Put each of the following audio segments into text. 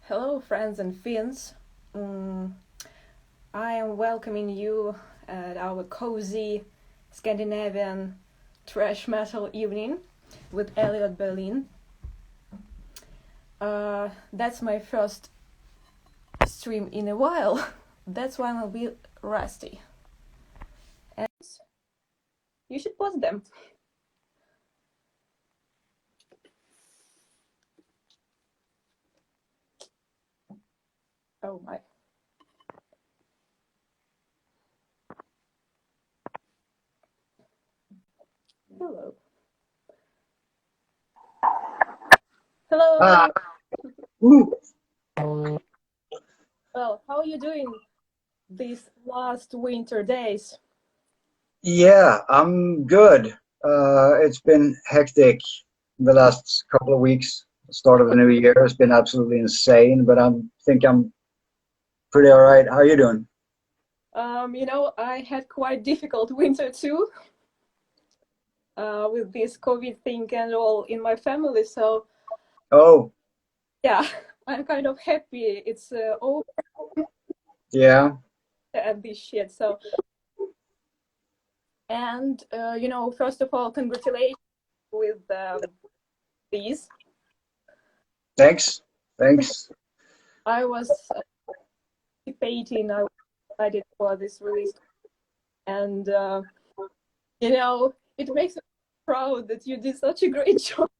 Hello, friends and Finns. I am welcoming you at our cozy Scandinavian thrash metal evening with Elliott Berlin. That's my first stream in a while. That's why I'm a bit rusty. And you should post them. Oh my. Hello. Hello. Well, how are you doing these last winter days? Yeah, I'm good. It's been hectic the last couple of weeks. Start of the new year has been absolutely insane, but I think I'm pretty all right. How are you doing? I had quite difficult winter too, with this COVID thing and all in my family. So Oh, yeah, I'm kind of happy it's over yeah. and this shit. So, and first of all, congratulations with these. Thanks. Thanks. I was participating. I was excited for this release, and it makes me proud that you did such a great job.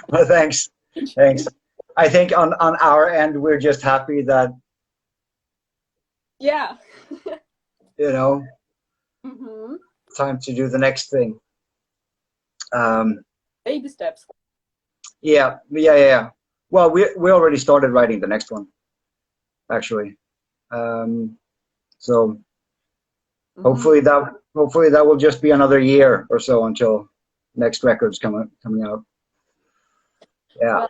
Well, thanks. Thanks. I think on our end, we're just happy that, Yeah. you know, Mm-hmm. time to do the next thing. Baby steps. Yeah. Well, we already started writing the next one, actually. So hopefully that will just be another year or so until next record's coming out. Yeah.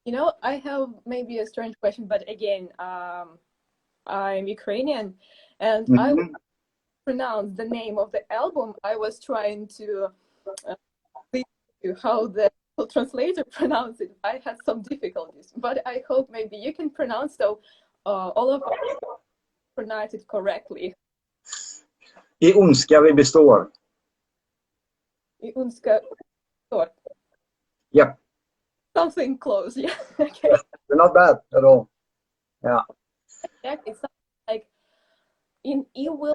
Well, I have maybe a strange question, but again, I'm Ukrainian, and I Mhm. pronounce the name of the album. I was trying to listen to how the translator pronounced it. I had some difficulties, but I hope maybe you can pronounce, so all of us pronounce it correctly. I ondska vi består. I önskar Yep. something close, yeah. Okay. They're not bad at all. Yeah. It's like in evil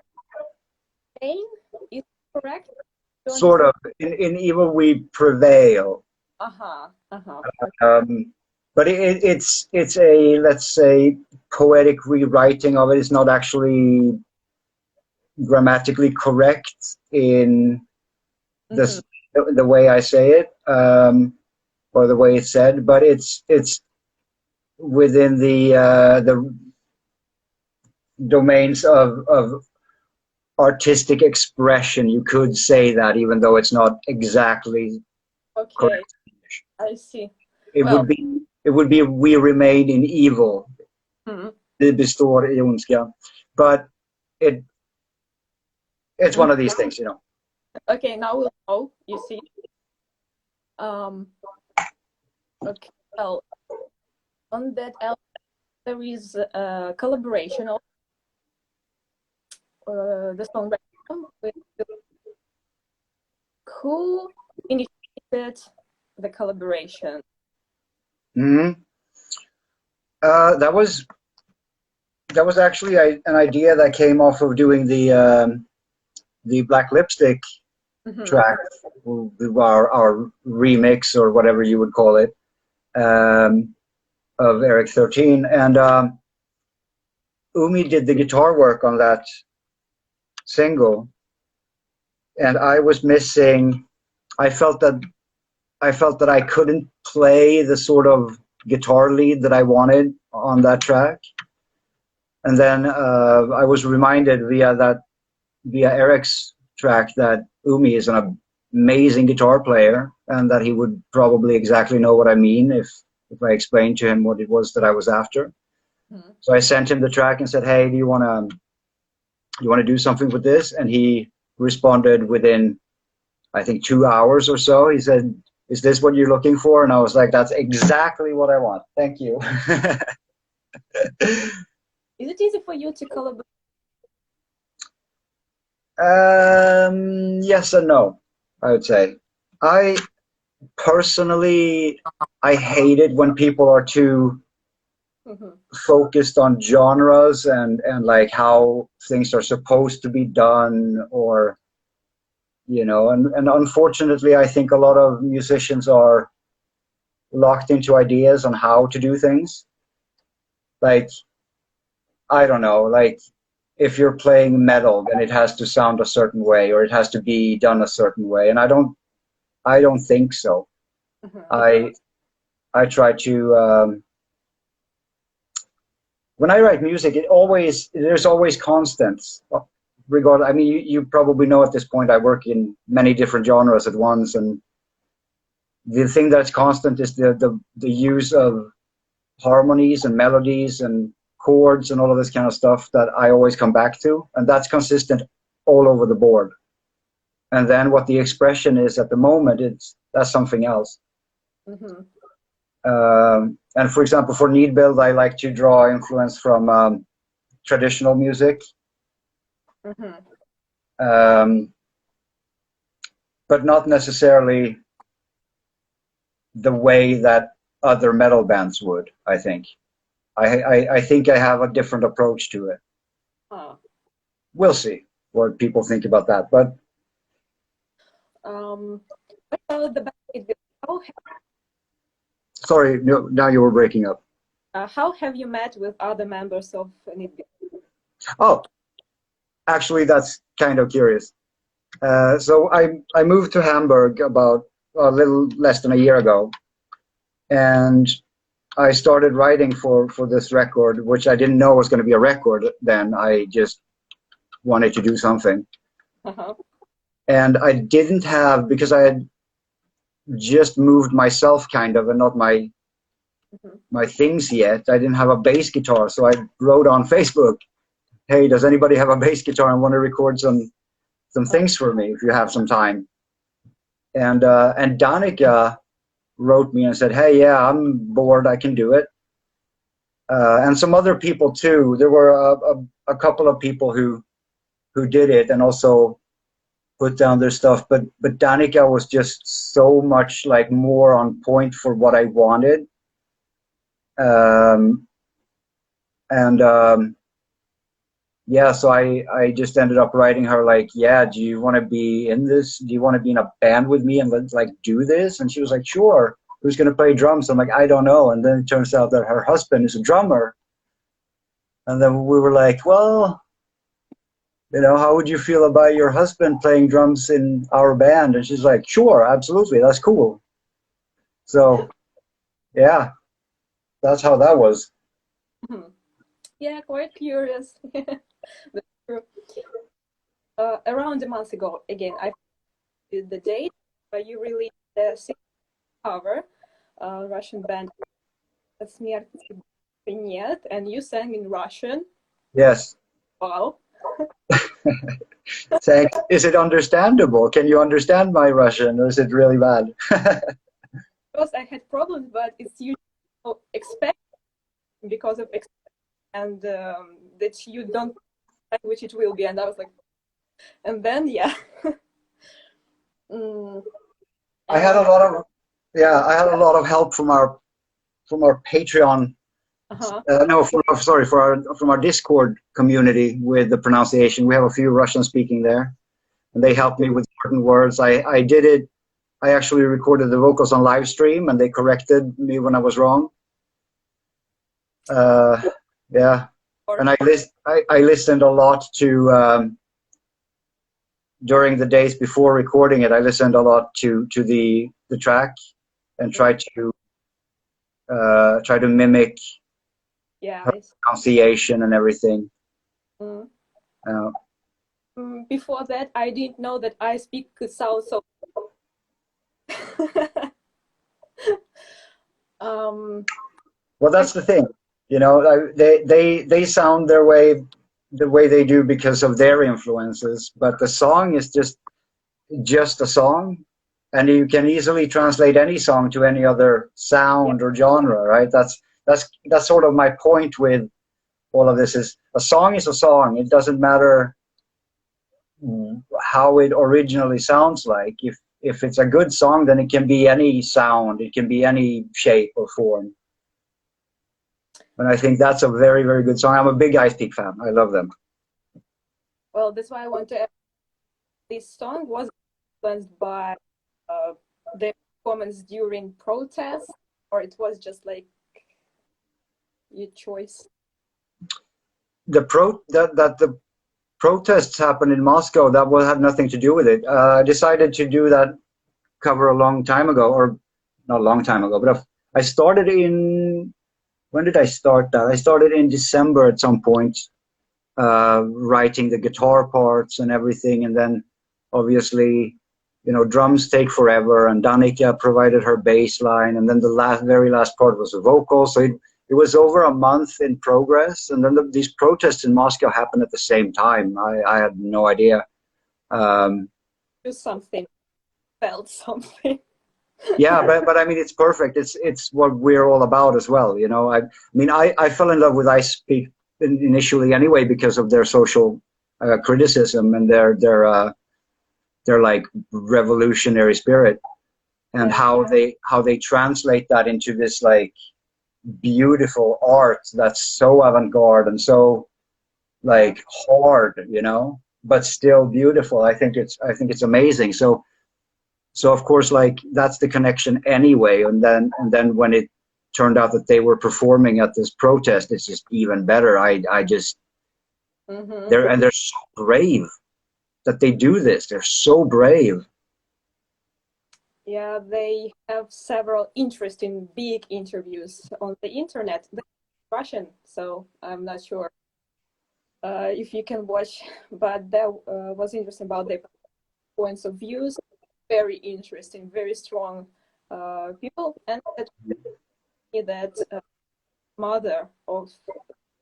pain, is correct? Sort of. In evil we prevail. Uh-huh. But it's a, let's say, poetic rewriting of it. It's not actually grammatically correct in this the way I say it, or the way it's said, but it's within the domains of artistic expression. You could say that, even though it's not exactly Okay, correct. I see. It Well, would be we remain in evil. Det består i ondska. But it's one of these things, you know. okay, now we'll know, you see. Okay, well, on that album, there is a collaboration of the songwriter with who initiated the collaboration. That was actually an idea that came off of doing the Black Lipstick track, our remix or whatever you would call it, of Eric 13, and Umi did the guitar work on that single, and I was missing. I felt that I couldn't play the sort of guitar lead that I wanted on that track, and then I was reminded via Eric's track that Umi is an amazing guitar player, and that he would probably exactly know what I mean if I explained to him what it was that I was after. So I sent him the track and said, "Hey, do you want to do something with this?" And he responded within, I think, 2 hours or so. He said, is this what you're looking for? And I was like, that's exactly what I want. Thank you. Is it easy for you to collaborate? Yes and no, I would say. I personally, I hate it when people are too focused on genres and like how things are supposed to be done, or and unfortunately I think a lot of musicians are locked into ideas on how to do things. Like, I don't know, like if you're playing metal, then it has to sound a certain way, or it has to be done a certain way, and I don't think so. I try to when I write music, there's always constants. I mean, you probably know at this point I work in many different genres at once, and the thing that's constant is the use of harmonies and melodies and chords and all of this kind of stuff that I always come back to, and that's consistent all over the board. And then what the expression is at the moment, that's something else. And for example, for NIDBILD, I like to draw influence from traditional music, but not necessarily the way that other metal bands would. I think I think I have a different approach to it. We'll see what people think about that. But about the band, sorry, no, now you were breaking up. How have you met with other members of NIDBILD? Oh, actually, that's kind of curious. So I moved to Hamburg about a little less than a year ago, and I started writing for this record, which I didn't know was going to be a record then. I just wanted to do something. And I didn't have, because I had just moved myself kind of, and not my things yet, I didn't have a bass guitar. So I wrote on Facebook, hey, does anybody have a bass guitar and want to record some things for me if you have some time? And Danica wrote me and said, hey, yeah, I'm bored, I can do it. And some other people too. There were a couple of people who did it and also put down their stuff, but Danica was just so much like more on point for what I wanted. Yeah, so I just ended up writing her like, yeah, do you want to be in this? Do you want to be in a band with me and let's like do this? And she was like, sure. Who's going to play drums? I'm like, I don't know. And then it turns out that her husband is a drummer. And then we were like, well, how would you feel about your husband playing drums in our band? And she's like, sure, absolutely, that's cool. So, yeah, that's how that was. Yeah, quite curious. That's true. Around a month ago, again, I did the date. You released the cover, Russian band "Смерть нет," and you sang in Russian. Yes. Wow. Thanks. Is it understandable? Can you understand my Russian, or is it really bad? Because I had problems, but it's usually expected because of and that you don't know which it will be. And I was like, and then yeah. I had a lot of help from our Patreon. From our Discord community with the pronunciation. We have a few Russian speaking there, and they helped me with certain words. I did it. I actually recorded the vocals on live stream, and they corrected me when I was wrong. Yeah, and I listened a lot to during the days before recording it. I listened a lot to the track and tried to mimic her pronunciation and everything. Before that, I didn't know that I speak South. So well, that's the thing. They sound the way they do because of their influences, but the song is just a song, and you can easily translate any song to any other sound or genre, right? That's sort of my point with all of this. Is a song is a song. It doesn't matter how it originally sounds like. If it's a good song, then it can be any sound, it can be any shape or form. And I think that's a very, very good song. I'm a big Ice Peak fan. I love them. Well, that's why I want to ask, this song was influenced by the performance during protests, or it was just like your choice? The protests happened in Moscow. That will have nothing to do with it. I decided to do that cover a long time ago, or not a long time ago, but I started in, when did I start that? I started in December at some point, writing the guitar parts and everything, and then obviously, you know, drums take forever, and Danica provided her bass line, and then the very last part was a vocal. So it was over a month in progress, and then these protests in Moscow happened at the same time. I had no idea. Do something, felt something. Yeah, but I mean, it's perfect. It's what we're all about as well, you know. I mean, I fell in love with Ice Peak initially anyway because of their social criticism and their like revolutionary spirit, and how they translate that into this like beautiful art that's so avant-garde and so like hard, you know, but still beautiful. I think it's amazing. So of course, like, that's the connection anyway. And then when it turned out that they were performing at this protest, it's just even better. I just they're so brave that they do this. They're so brave. Yeah, they have several interesting big interviews on the internet. They're Russian, so I'm not sure if you can watch, but that was interesting about their points of views. Very interesting, very strong people, and that mother of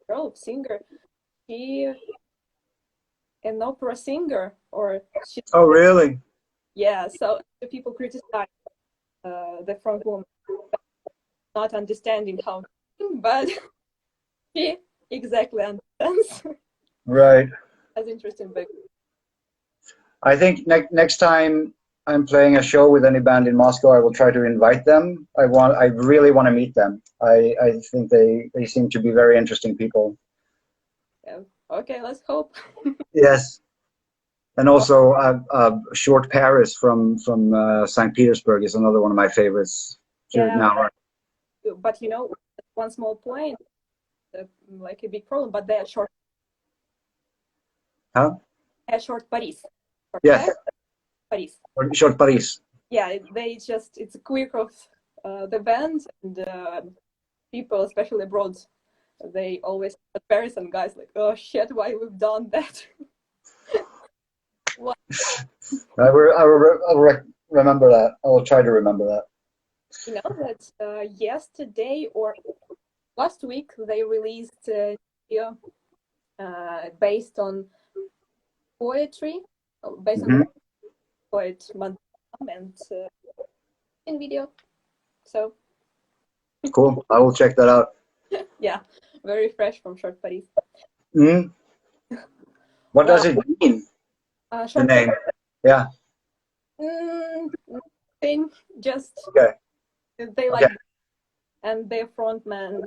girl singer, she an opera singer, or she's, Oh, really? yeah. So the people criticize the front woman not understanding how to sing, but she exactly understands. Right. That's interesting. But I think next time I'm playing a show with any band in Moscow, I will try to invite them. I really want to meet them. I think they seem to be very interesting people. yeah, okay, let's hope. Yes. And also, Short Paris from St. Petersburg is another one of my favorites. Yeah, Now. but you know, one small point, like a big problem, but they are short. Huh? They are short Paris. Short Yes. Paris. Short Paris. Yeah, it's a quirk of the band, and people, especially abroad, they always Paris, and guys like, oh shit, why we've done that. I will remember that. I will try to remember that. You know that yesterday or last week they released a video based on poetry, based on poet Madame, and in video. So cool. I will check that out. yeah, very fresh from Short Paris. What does it mean? The name? Yeah. Nothing, just Okay. they like, and their frontman,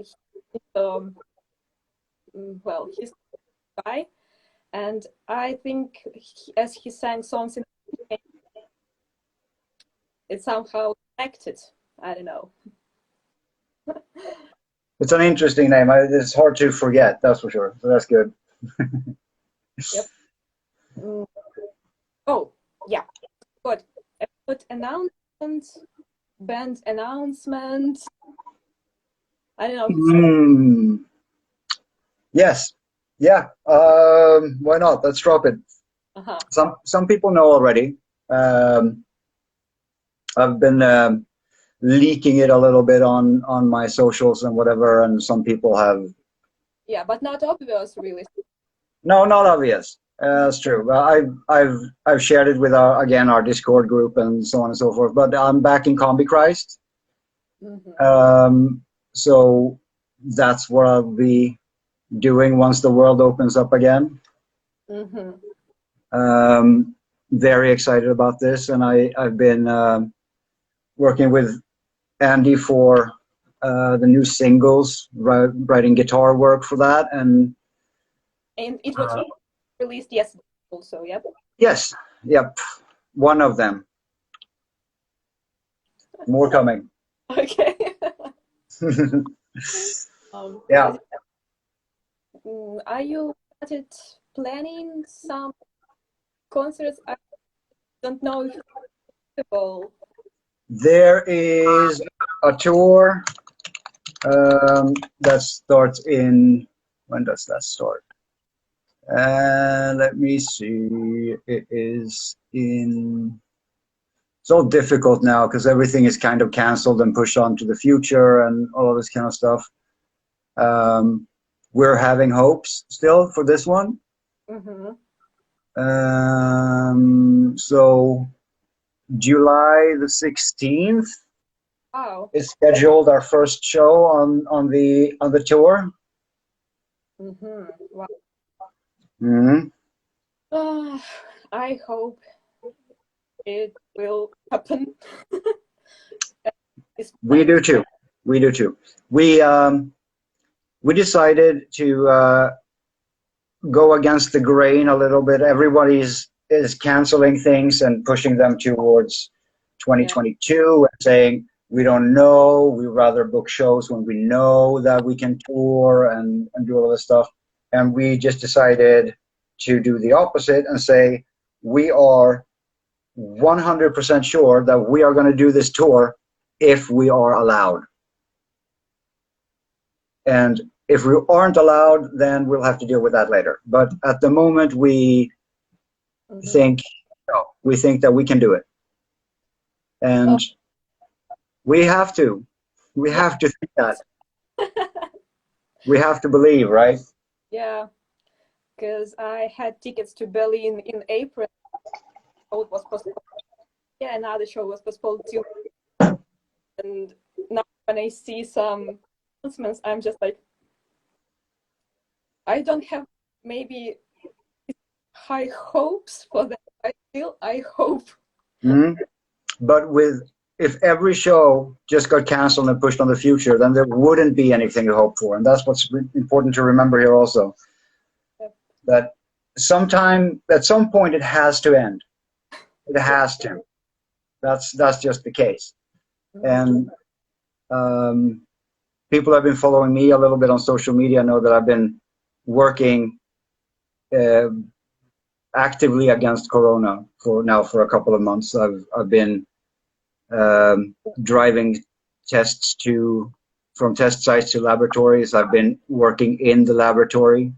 well, he's a guy, and I think as he sang songs, it somehow connected. I don't know. It's an interesting name. It's hard to forget, that's for sure. So that's good. Yep. Oh, yeah. Good. Announcement, band announcement. I don't know. Yes. Yeah. Why not? Let's drop it. Some people know already. I've been leaking it a little bit on my socials and whatever, and some people have. Yeah, but not obvious, really. No, not obvious. That's true. Well, I've shared it with our Discord group and so on and so forth. But I'm back in Combi Christ, so that's what I'll be doing once the world opens up again. Very excited about this, and I've been working with Andy for the new singles, writing guitar work for that, and it was released yesterday also. Yep. yes, yep, one of them. More coming. Okay. Yeah. Are you started planning some concerts? I don't know if it's possible. There is a tour that starts in, when does that start? Let me see. It is in, it's all difficult now because everything is kind of canceled and pushed on to the future and all of this kind of stuff. We're having hopes still for this one. So July the 16th is scheduled our first show on the tour. Wow. I hope it will happen. We do too. We do too. We decided to go against the grain a little bit. Everybody is canceling things and pushing them towards 2022 and saying we don't know. We rather book shows when we know that we can tour and do all this stuff. And we just decided to do the opposite and say we are 100% sure that we are going to do this tour if we are allowed. And if we aren't allowed, then we'll have to deal with that later. But at the moment, we think that we can do it, and we have to. We have to think that. We have to believe, right? Yeah, because I had tickets to Berlin in April. Oh, it was postponed. Yeah, another show was postponed too. And now when I see some announcements, I'm just like, I don't have maybe high hopes for that. I hope. But if every show just got canceled and pushed on the future, then there wouldn't be anything to hope for. And that's what's important to remember here also. That at some point it has to end. It has to. That's just the case. And people have been following me a little bit on social media know that I've been working actively against Corona for a couple of months. I've been driving tests from test sites to laboratories. I've been working in the laboratory,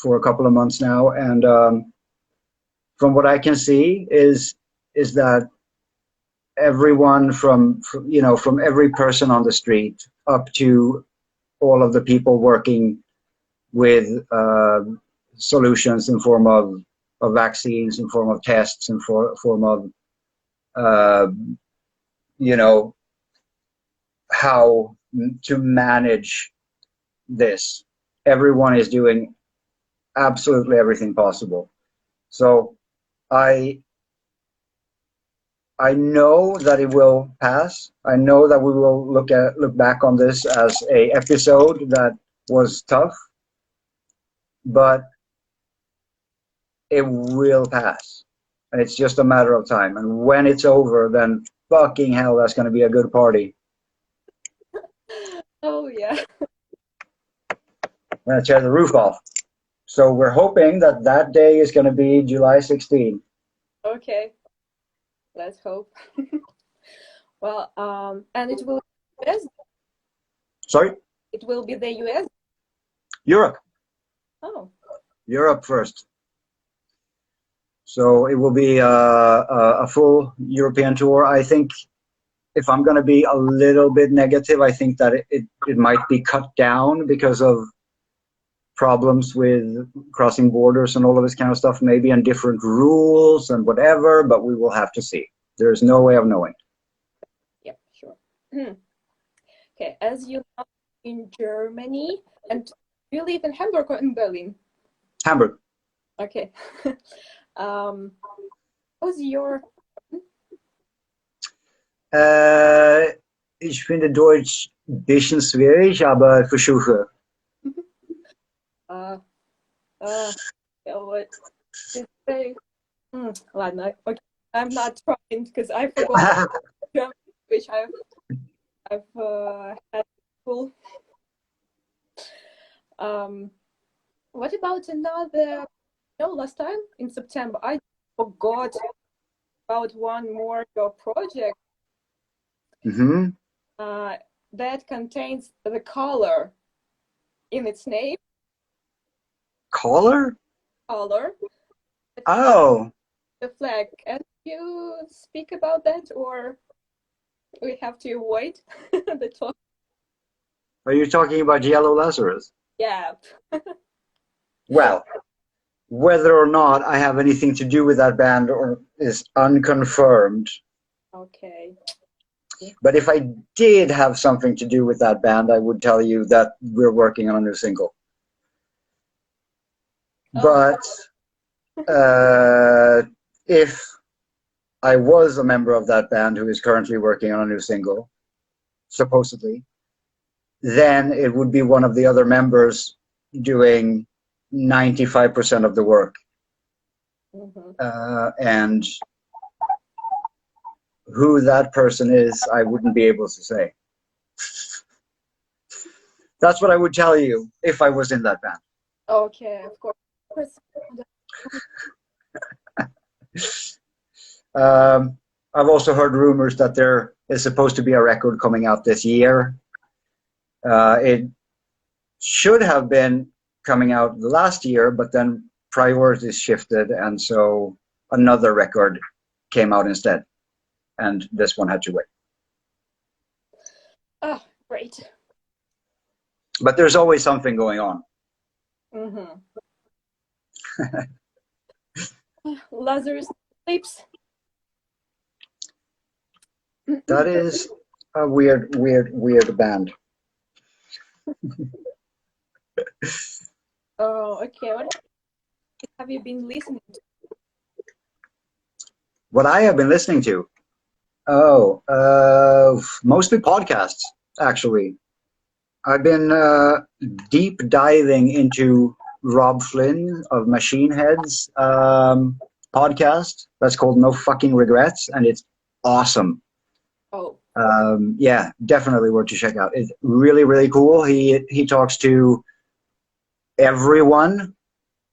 for a couple of months now, and from what I can see is that everyone from every person on the street up to all of the people working with solutions in form of vaccines, in form of tests, in form of how to manage this. Everyone is doing absolutely everything possible. So I know that it will pass. I know that we will look back on this as a episode that was tough, but it will pass, and it's just a matter of time. And when it's over, then fucking hell, that's going to be a good party. Oh yeah. I'm going to tear the roof off. So we're hoping that day is going to be July 16th. Okay. Let's hope. Well, and it will be US? Sorry? It will be the US? Europe. Oh. Europe first. So it will be a full European tour. I think, if I'm going to be a little bit negative, I think that it might be cut down because of problems with crossing borders and all of this kind of stuff, maybe, and different rules and whatever, but we will have to see. There's no way of knowing. Yeah, sure. Okay, as you know, in Germany, and do you live in Hamburg or in Berlin? Hamburg. Okay. What's your... Ich finde Deutsch ein bisschen schwierig, aber versuche. What did say? Ладно, okay. I'm not trying because I forgot German, which I've had full. What about another? No, last time in September I forgot about one more your project. Mm-hmm. That contains the color in its name. Color? Color. Oh. The flag. Can you speak about that, or we have to avoid the talk? Are you talking about Yellow Lazarus? Yeah. Well, whether or not I have anything to do with that band or is unconfirmed. Okay. But if I did have something to do with that band, I would tell you that we're working on a new single. Oh. But if I was a member of that band who is currently working on a new single, supposedly, then it would be one of the other members doing 95% of the work. Mm-hmm. And who that person is, I wouldn't be able to say. That's what I would tell you if I was in that band. Okay, of course. I've also heard rumors that there is supposed to be a record coming out this year. It should have been coming out last year, but then priorities shifted, and so another record came out instead, and this one had to wait. Oh, great. But there's always something going on. Mm-hmm. Lazarus sleeps. That is a weird band. Oh, okay. What have you been listening to? What I have been listening to? Oh, mostly podcasts, actually. I've been deep diving into Rob Flynn of Machine Head's podcast. That's called No Fucking Regrets, and it's awesome. Oh. Yeah, definitely worth to check out. It's really, really cool. He talks to everyone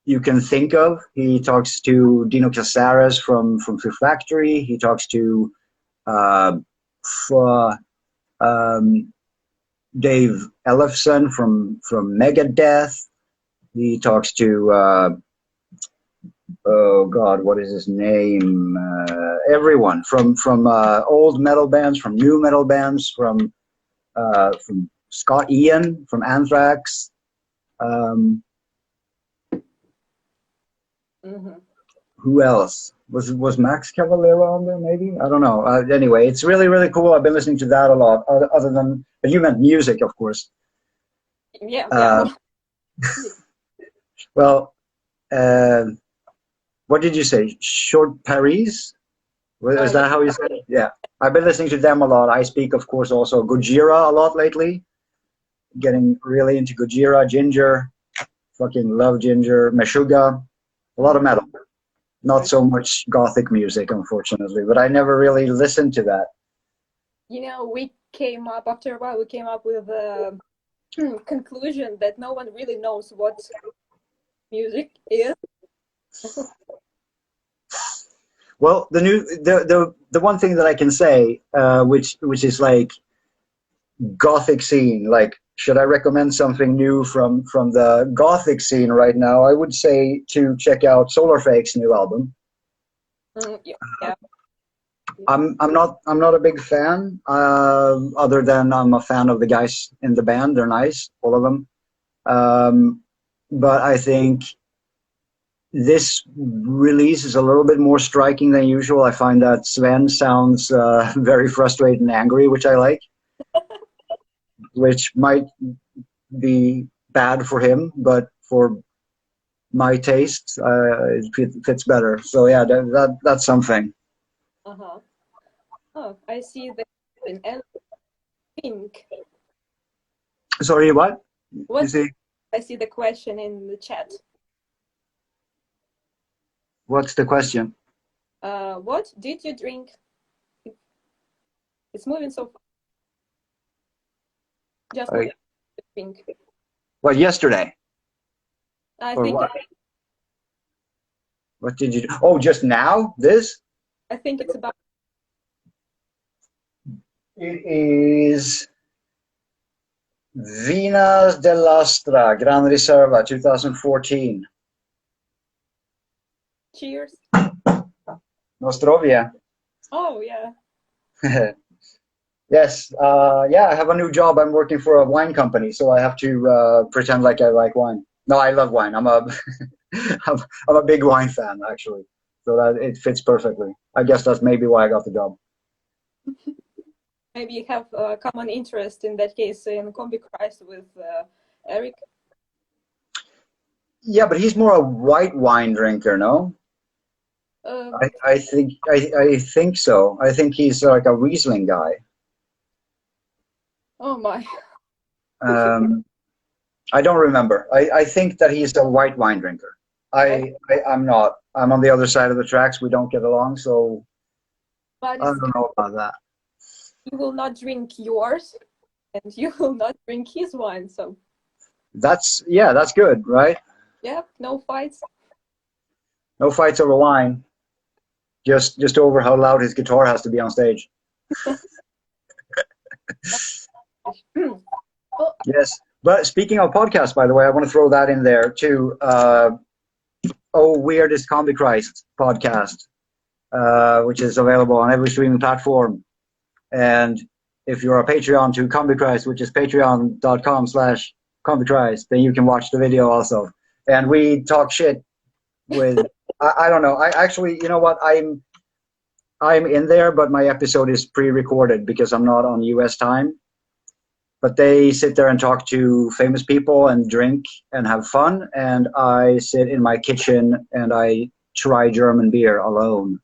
you can think of. He talks to Dino Casares from Fear Factory. He talks to Dave Ellefson from Megadeth. He talks to oh God, what is his name? Everyone from old metal bands, from new metal bands, from Scott Ian from Anthrax. Mm-hmm. Who else? Was Max Cavalera on there? Maybe, I don't know. Anyway, it's really, really cool. I've been listening to that a lot. Other than, but you meant music, of course. Yeah. Well, what did you say? Short Paris? Is that how you say it? Yeah. I've been listening to them a lot. I speak, of course, also Gojira a lot lately. Getting really into Gojira, Ginger. Fucking love Ginger. Meshuggah. A lot of metal. Not so much gothic music, unfortunately, but I never really listened to that. You know, we came up, after a while, we came up with a conclusion that no one really knows what music is. Well, the one thing that I can say, which is like gothic scene, like, should I recommend something new from the gothic scene right now? I would say to check out Solarfake's new album. Yeah. I'm not a big fan, other than I'm a fan of the guys in the band. They're nice, all of them. but I think this release is a little bit more striking than usual. I find that Sven sounds very frustrated and angry, which I like, which might be bad for him, but for my taste, it fits better. So yeah, that's something. Uh-huh. Oh, I see the and pink. Sorry, what? What? You see? I see the question in the chat. What's the question? What did you drink? It's moving so fast. Just now, pink. What, yesterday? I Or think what? What did you do? Oh, just now? This? I think it's about It is Vinas de Lastra, Gran Reserva, 2014. cheers. Nostrovia. Oh yeah. Yes, yeah, I have a new job. I'm working for a wine company, so I have to pretend like I like wine. No, I love wine. I'm a, I'm a big wine fan, actually. So that it fits perfectly. I guess that's maybe why I got the job. Maybe you have a common interest in that case in Combi Christ with Eric. Yeah, but he's more a white wine drinker, no? I think so. I think he's like a Riesling guy. Oh my. I don't remember. I think that he's a white wine drinker. I'm not. I'm on the other side of the tracks. We don't get along, so But I don't know about that. you will not drink yours, and you will not drink his wine. So That's good, right? yeah, no fights. No fights over wine. Just over how loud his guitar has to be on stage. Oh, Yes. But speaking of podcasts, by the way, I want to throw that in there too. Oh, Weirdest Combi Christ podcast, which is available on every streaming platform. And if you're a Patreon to Combi Christ, which is patreon.com/Combi Christ, then you can watch the video also. And we talk shit with, I don't know. I actually, you know what? I'm in there, but my episode is pre-recorded because I'm not on US time. But they sit there and talk to famous people and drink and have fun. And I sit in my kitchen and I try German beer alone.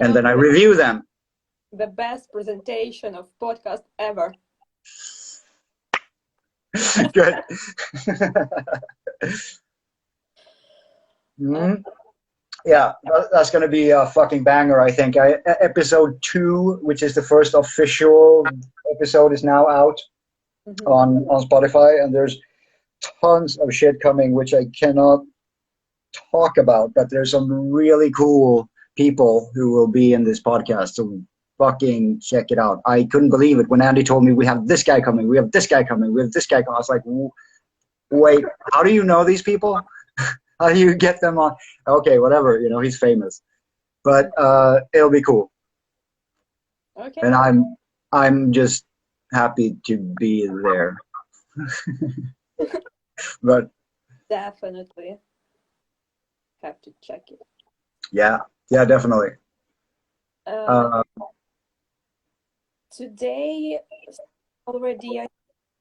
And then I review them. The best presentation of podcast ever. Good. Mm-hmm. Yeah, that's going to be a fucking banger, I think. Episode 2, which is the first official episode, is now out on Spotify, and there's tons of shit coming, which I cannot talk about, but there's some really cool people who will be in this podcast, so fucking check it out. I couldn't believe it when Andy told me we have this guy coming, we have this guy coming, we have this guy coming. I was like, wait, how do you know these people? How do you get them on? Okay, whatever, you know, he's famous. But it'll be cool. Okay. And I'm just happy to be there. But definitely have to check it. Yeah, definitely. Today already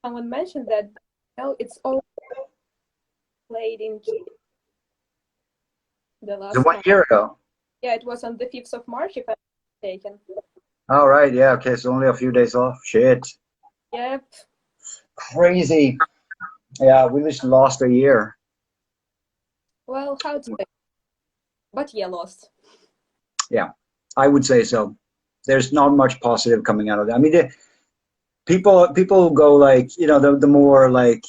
someone mentioned that it's all played in the last 1 year ago. Yeah, it was on the 5th of March, if I'm not mistaken. All right, yeah, okay, so only a few days off. Shit. Yep. Crazy. Yeah, we just lost a year. Well, how to say? But yeah, lost. Yeah, I would say so. There's not much positive coming out of that. I mean, people go like, you know, the more like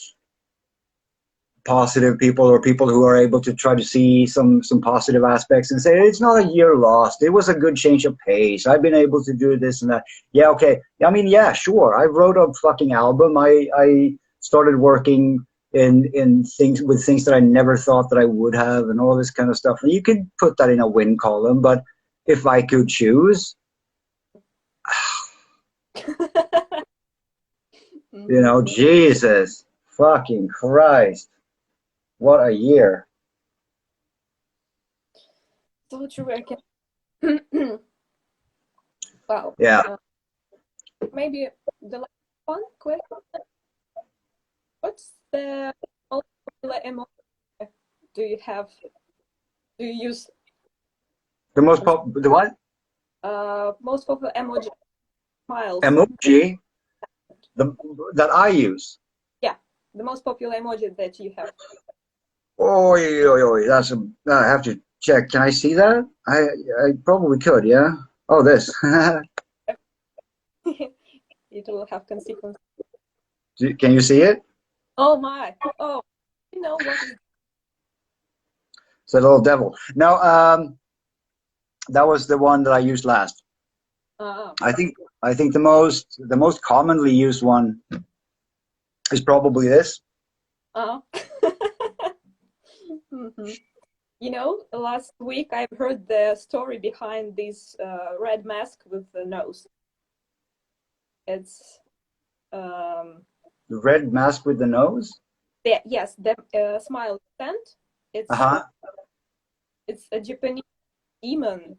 positive people, or people who are able to try to see some positive aspects and say it's not a year lost, it was a good change of pace, I've been able to do this and that. Yeah, okay, I mean, yeah, sure, I wrote a fucking album, I started working in things that I never thought that I would have, and all this kind of stuff, and you could put that in a win column. But if I could choose, you know, Jesus fucking Christ. What a year. So true. I can. Wow. Yeah. Maybe the last one question. What's the most popular emoji do you have? Do you use The the what? most popular emoji? Smiles. Emoji that I use. Yeah, the most popular emoji that you have. Oh, that's I have to check. Can I see that? I probably could. Yeah. Oh, this. It will have consequences. Can you see it? Oh my! Oh, you know what is? It's a little devil. No, that was the one that I used last. Oh. I think the most commonly used one is probably this. Oh. Mm-hmm. You know, last week I've heard the story behind this red mask with the nose. It's The red mask with the nose. yes, the smile scent. Uh-huh. It's a Japanese demon.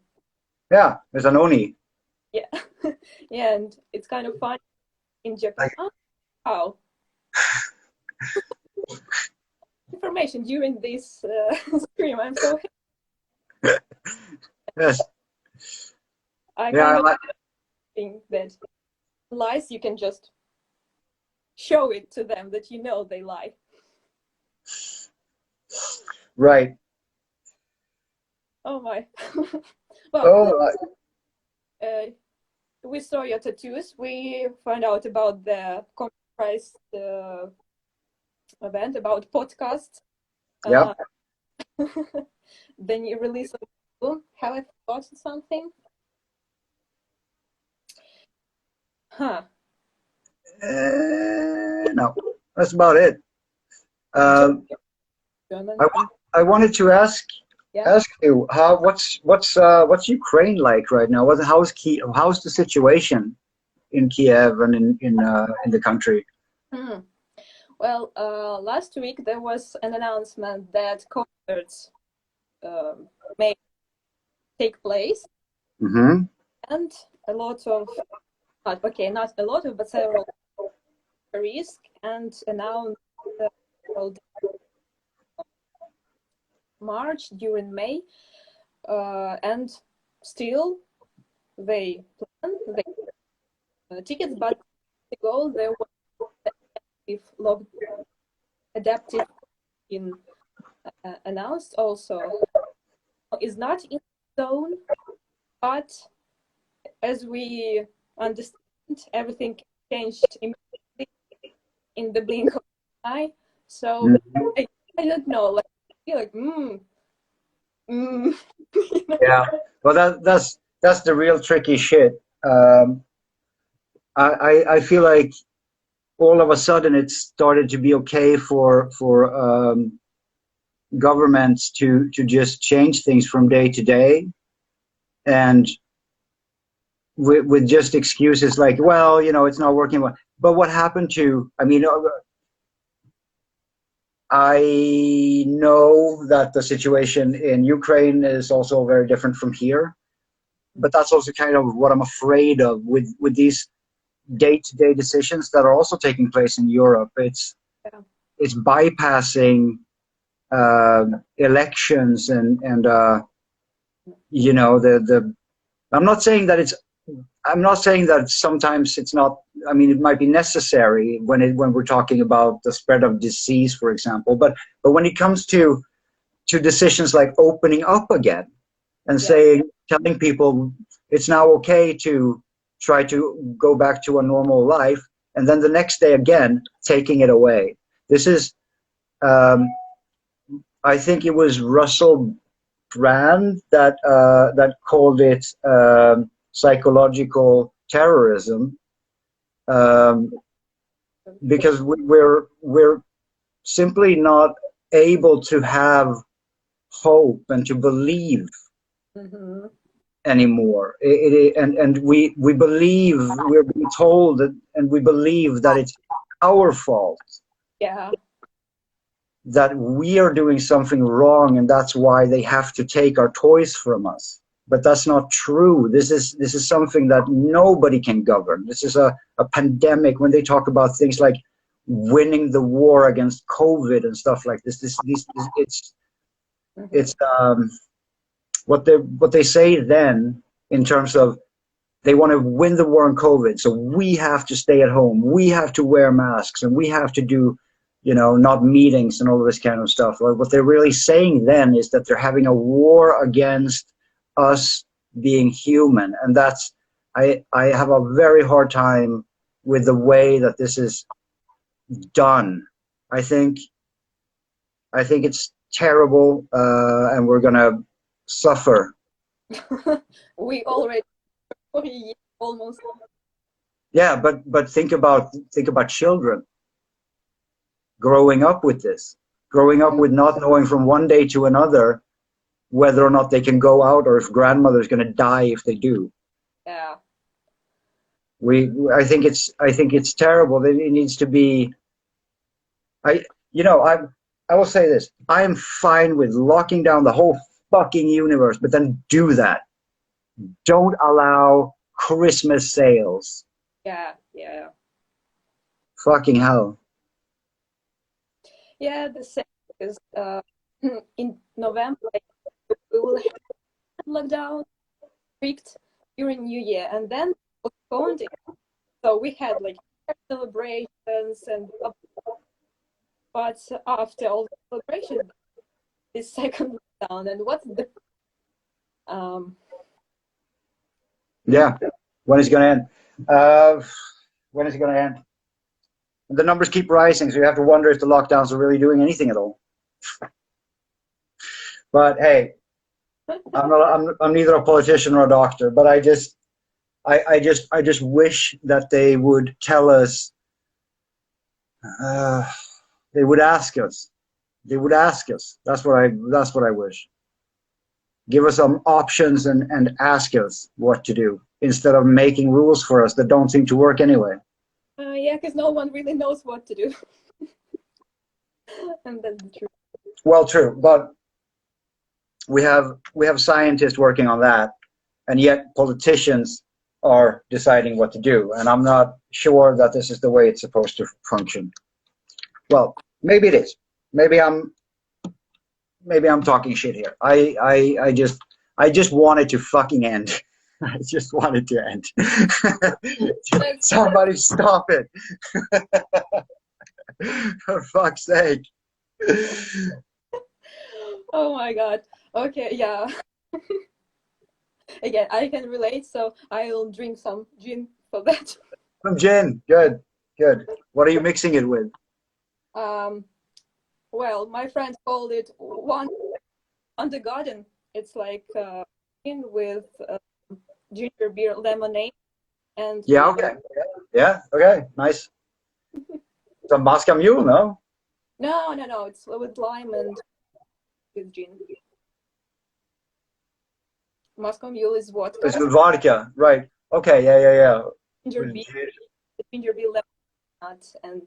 Yeah, it's an oni. Yeah, yeah, and it's kind of fun in Japan. Like, Oh, information during this stream. I'm so happy. yes. I Yeah, kind of think that lies you can just show it to them that you know they lie. right. Oh my. Well, Oh, we saw your tattoos. We found out about the comprised event about podcasts. yeah. Then you release a book. Have I forgotten something? Huh. No, that's about it. German. I wanted to ask Yeah. you what's Ukraine like right now? How's the situation in Kiev and in the country? Hmm. Well, last week there was an announcement that concerts may take place, Mm-hmm. and a lot of, not a lot of, but several risk and announced March during May, and still they plan tickets, but the goal there was if adaptive in announced also is not in zone, but as we understand, everything changed immediately in the blink of an eye. So I don't know, like I feel like you know? Yeah. Well, that's the real tricky shit. I feel like all of a sudden it started to be okay for governments to just change things from day to day, and with just excuses like, well, it's not working well. But what happened to? I mean, I know that the situation in Ukraine is also very different from here, but that's also kind of what I'm afraid of with these day-to-day decisions that are also taking place in Europe. It's bypassing elections and the I'm not saying that sometimes it's not. I mean, it might be necessary when we're talking about the spread of disease, for example. But when it comes to decisions like opening up again and telling people it's now okay to try to go back to a normal life, and then the next day again taking it away. This is, I think it was Russell Brand that called it psychological terrorism, because we're simply not able to have hope and to believe anymore. And we believe, we're being told that, and we believe that it's our fault. Yeah. that we are doing something wrong and that's why they have to take our toys from us. But that's not true. This is something that nobody can govern. This is a pandemic. When they talk about things like winning the war against COVID and stuff like this, it's what they say then in terms of they want to win the war on COVID. So we have to stay at home. We have to wear masks and we have to do, you know, not meetings and all of this kind of stuff. What they're really saying then is that they're having a war against us being human. And that's, I have a very hard time with the way that this is done. I think it's terrible, and we're gonna suffer. We already almost. Yeah, but think about children growing up with this, growing up with not knowing from one day to another whether or not they can go out or if grandmother's going to die if they do. Yeah. I think it's terrible. It needs to be. I will say this. I am fine with locking down the whole fucking universe, but then do that. Don't allow Christmas sales. Yeah. Yeah. Fucking hell. Yeah, the same is in November we will have lockdown strict during New Year and then postponed it. So we had like celebrations and but after all the celebrations this second lockdown and what's the Yeah. When is it gonna end? When is it gonna end? The numbers keep rising, so you have to wonder if the lockdowns are really doing anything at all. But hey, I'm neither a politician or a doctor, but I just wish that they would tell us. They would ask us. They would ask us. That's what I wish. Give us some options and ask us what to do instead of making rules for us that don't seem to work anyway. Yeah, because no one really knows what to do. And that's the truth. Well, true, but we have scientists working on that, and yet politicians are deciding what to do. And I'm not sure that this is the way it's supposed to function. Well, maybe it is. Maybe I'm talking shit here. I just want it to fucking end. I just want it to end. Somebody stop it. For fuck's sake. Oh my god. Okay, yeah. Again, I can relate, so I'll drink some gin for that. Some gin. Good. Good. What are you mixing it with? Well, my friends called it one on the garden. It's like gin with ginger beer lemonade and Yeah, okay. Yeah, okay. Nice. Some Moscow Mule, no? No, it's with lime and with gin. Moscow Mule is vodka. It's with vodka, right. Okay, yeah. Ginger beer lemonade and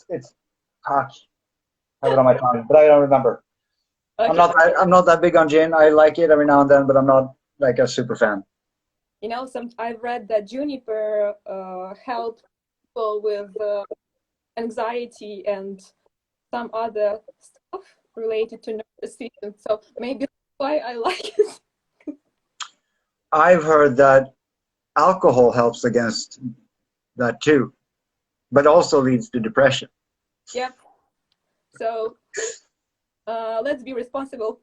it's fuck. I have it on my tongue, but I don't remember. Okay. I'm not that big on gin. I like it every now and then, but I'm not like a super fan. You know, I've read that juniper helps people with anxiety and some other stuff related to nervous system. So maybe that's why I like it. I've heard that alcohol helps against that too, but also leads to depression. Yep. So let's be responsible.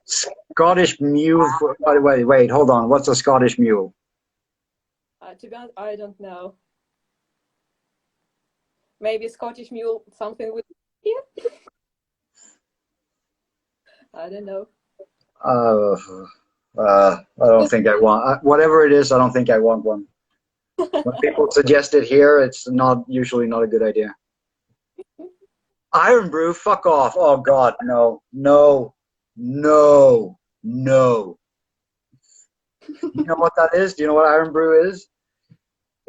Scottish mule. By the way, wait, hold on. What's a Scottish mule? To be honest, I don't know. Maybe Scottish mule, something with here. I don't know. I don't think I want. Whatever it is, I don't think I want one. When people suggest it here, it's usually not a good idea. Iron brew, fuck off. Oh God, no. You know what that is? Do you know what iron brew is?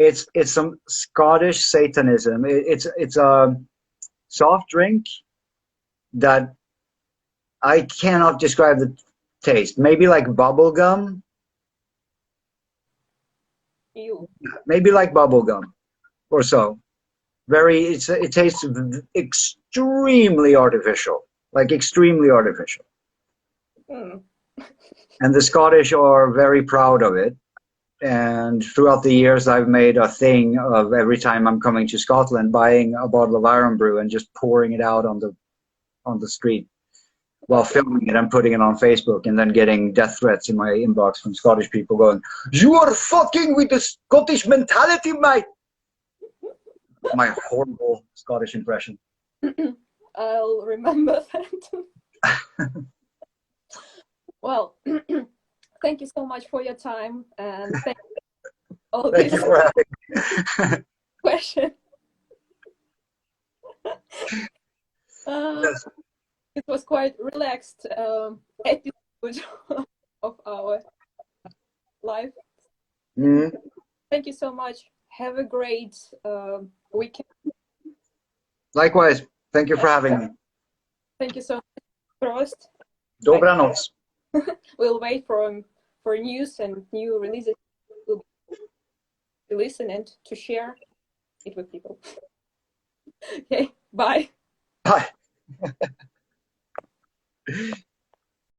It's some Scottish Satanism. It's a soft drink that I cannot describe the taste. Maybe like bubble gum. You. Maybe like bubble gum or so. It tastes extremely artificial, like extremely artificial. Mm. And the Scottish are very proud of it. And throughout the years, I've made a thing of every time I'm coming to Scotland, buying a bottle of Iron Brew and just pouring it out on the street while filming it and putting it on Facebook, and then getting death threats in my inbox from Scottish people going, "You are fucking with the Scottish mentality, mate." My horrible Scottish impression. I'll remember that. Well, thank you so much for your time, and thank you for all Thank you these for having me. questions. Yes. It was quite relaxed episode of our life. Mm. Thank you so much. Have a great weekend. Likewise. Thank you for having me. Thank you so much, Prost. Dobranoc. We'll wait for news and new releases to listen and to share it with people. Okay, bye. Bye.